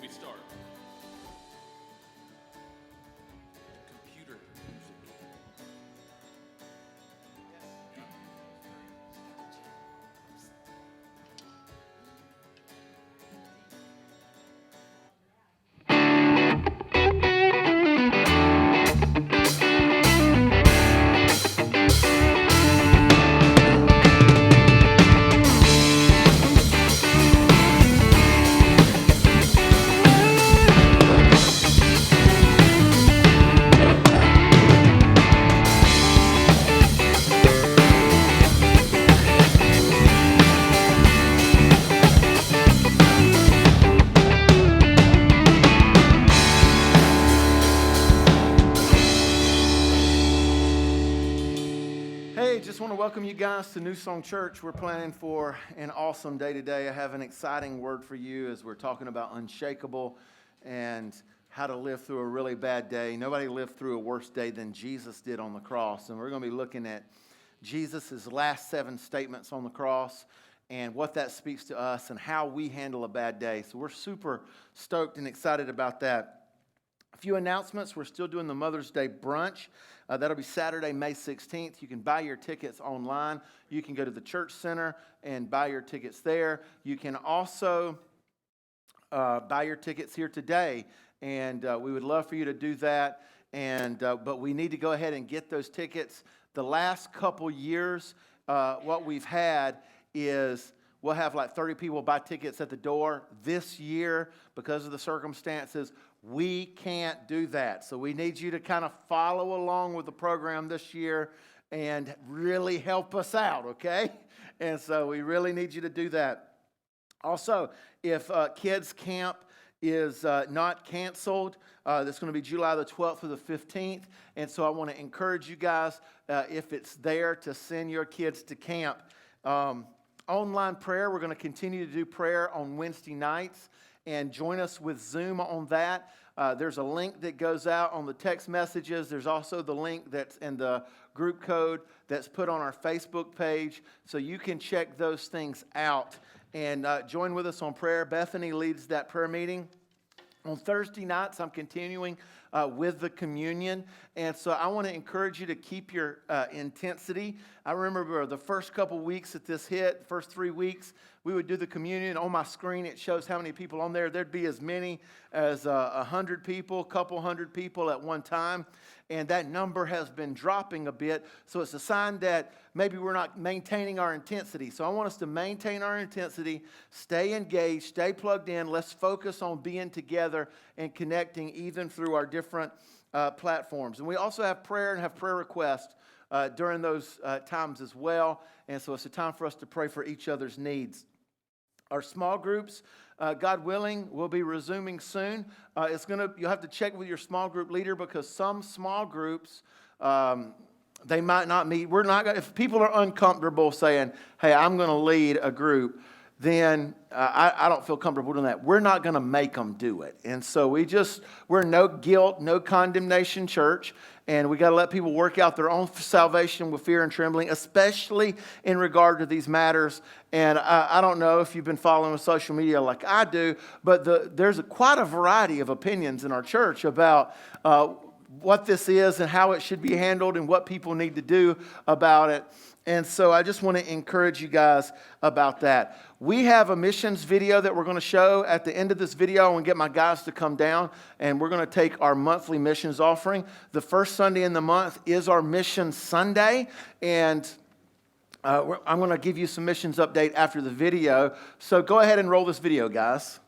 Can we start? Computer music. Welcome you guys to Newsong Church. We're planning for an awesome day today. I have an exciting word for you as we're talking about unshakable and how to live through a really bad day. Nobody lived through a worse day than Jesus did on the cross. And we're going to be looking at Jesus' last 7 statements on the cross and what that speaks to us and how we handle a bad day. So we're super stoked and excited about that. A few announcements. We're still doing the Mother's Day brunch. That'll be Saturday, May 16th. You can buy your tickets online. You can go to the church center and buy your tickets there. You can also buy your tickets here today, and we would love for you to do that. But we need to go ahead and get those tickets. The last couple years, what we've had is we'll have like 30 people buy tickets at the door. This year, because of the circumstances, we can't do that. So we need you to kind of follow along with the program this year and really help us out, okay? And so we really need you to do that. Also, if kids camp is not canceled, that's going to be July the 12th through the 15th. And so I want to encourage you guys, if it's there, to send your kids to camp. Online prayer, we're going to continue to do prayer on Wednesday nights. And join us with Zoom on that. There's a link that goes out on the text messages. There's also the link that's in the group code that's put on our Facebook page. So you can check those things out and join with us on prayer. Bethany leads that prayer meeting. On Thursday nights, I'm continuing with the communion. And so I want to encourage you to keep your intensity. I remember the first couple weeks that this hit, first 3 weeks, we would do the communion. On my screen, it shows how many people on there. There'd be as many as 100 people, a couple hundred people at one time. And that number has been dropping a bit. So it's a sign that maybe we're not maintaining our intensity. So I want us to maintain our intensity, stay engaged, stay plugged in. Let's focus on being together and connecting even through our different platforms. And we also have prayer and have prayer requests during those times as well. And so it's a time for us to pray for each other's needs. Our small groups, God willing, will be resuming soon. You'll have to check with your small group leader because some small groups, they might not meet. If people are uncomfortable saying, "Hey, I'm going to lead a group," then I don't feel comfortable doing that. We're not going to make them do it. And so we're no guilt, no condemnation church. And we got to let people work out their own salvation with fear and trembling, especially in regard to these matters. And I don't know if you've been following social media like I do, but there's quite a variety of opinions in our church about what this is and how it should be handled and what people need to do about it. And so I just want to encourage you guys about that. We have a missions video that we're going to show at the end of this video. I'm going to get my guys to come down, and we're going to take our monthly missions offering. The first Sunday in the month is our Mission Sunday, and I'm going to give you some missions update after the video. So go ahead and roll this video, guys.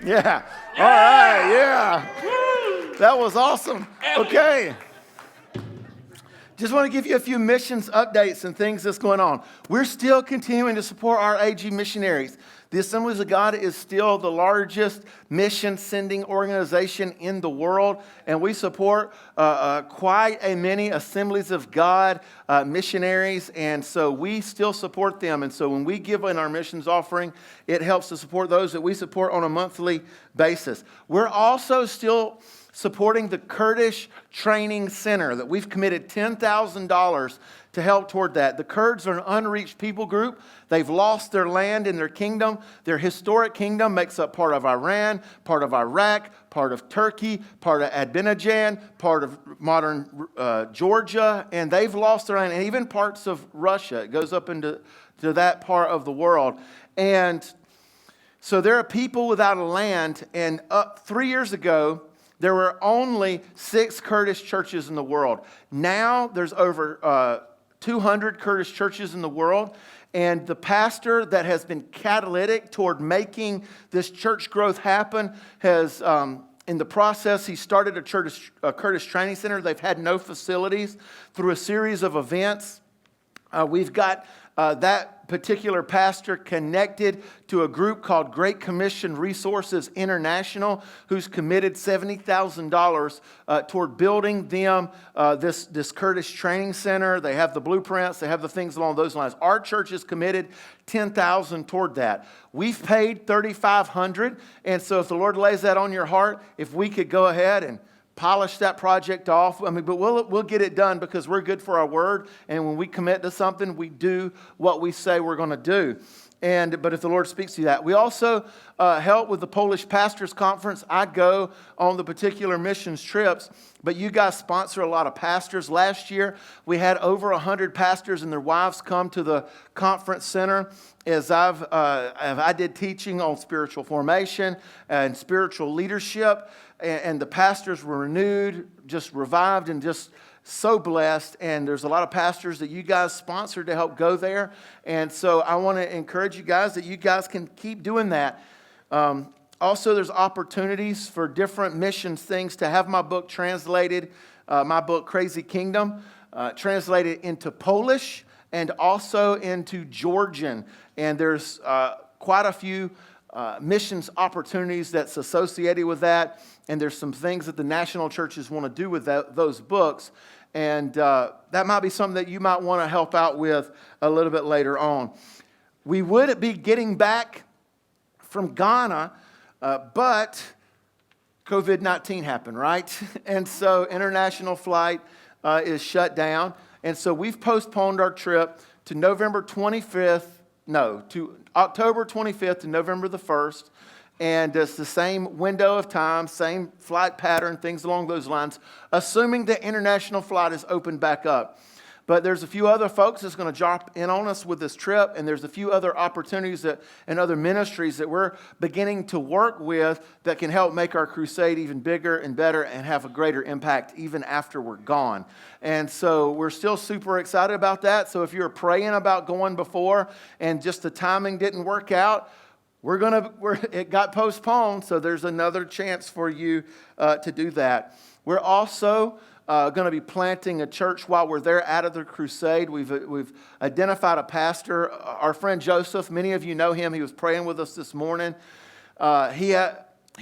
Yeah. All right. Yeah. That was awesome. Okay. Just want to give you a few missions updates and things that's going on. We're still continuing to support our AG missionaries. The Assemblies of God is still the largest mission sending organization in the world, and we support quite a many Assemblies of God missionaries, and so we still support them. And so when we give in our missions offering, it helps to support those that we support on a monthly basis. We're also still supporting the Kurdish Training Center that we've committed $10,000 to help toward that. The Kurds are an unreached people group. They've lost their land and their kingdom. Their historic kingdom makes up part of Iran, part of Iraq, part of Turkey, part of Azerbaijan, part of modern Georgia, and they've lost their land, and even parts of Russia. It goes up into that part of the world. And so there are people without a land, and 3 years ago, there were only 6 Kurdish churches in the world. Now there's over 200 Kurdish churches in the world. And the pastor that has been catalytic toward making this church growth happen has, in the process, he started a Kurdish training center. They've had no facilities. Through a series of events, we've got that particular pastor connected to a group called Great Commission Resources International, who's committed $70,000 toward building them this Kurdish training center. They have the blueprints. They have the things along those lines. Our church is committed $10,000 toward that. We've paid $3,500, and so if the Lord lays that on your heart, if we could go ahead and polish that project off. But we'll get it done because we're good for our word. And when we commit to something, we do what we say we're going to do. But if the Lord speaks to you that. We also help with the Polish Pastors Conference. I go on the particular missions trips, but you guys sponsor a lot of pastors. Last year, we had over 100 pastors and their wives come to the conference center as I did teaching on spiritual formation and spiritual leadership. And the pastors were renewed, just revived, and just so blessed. And there's a lot of pastors that you guys sponsored to help go there. And so I want to encourage you guys that you guys can keep doing that. Also, there's opportunities for different missions things to have my book translated, my book Crazy Kingdom, translated into Polish and also into Georgian. And there's quite a few missions opportunities that's associated with that. And there's some things that the national churches want to do with those books. And that might be something that you might want to help out with a little bit later on. We would be getting back from Ghana, but COVID-19 happened, right? And so international flight is shut down. And so we've postponed our trip to October 25th to November the 1st. And it's the same window of time, same flight pattern, things along those lines, assuming the international flight is opened back up. But there's a few other folks that's going to drop in on us with this trip, and there's a few other opportunities and other ministries that we're beginning to work with that can help make our crusade even bigger and better and have a greater impact even after we're gone. And so we're still super excited about that. So if you're praying about going before and just the timing didn't work out, it got postponed, so there's another chance for you to do that. We're also going to be planting a church while we're there out of the crusade. We've identified a pastor, our friend Joseph. Many of you know him. He was praying with us this morning. He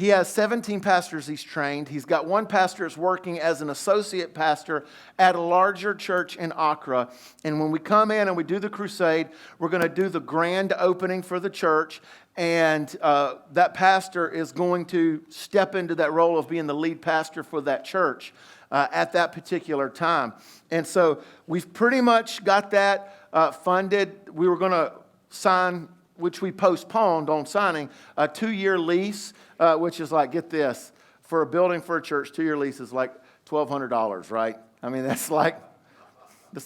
has 17 pastors he's trained. He's got one pastor that's working as an associate pastor at a larger church in Accra. And when we come in and we do the crusade, we're going to do the grand opening for the church. And that pastor is going to step into that role of being the lead pastor for that church at that particular time. And so we've pretty much got that funded. We were going to sign, which we postponed on signing, a 2-year lease, which is like, get this, for a building for a church, 2-year lease is like $1,200, right? I mean, that's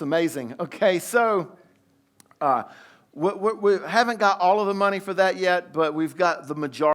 amazing. Okay, so we haven't got all of the money for that yet, but we've got the majority.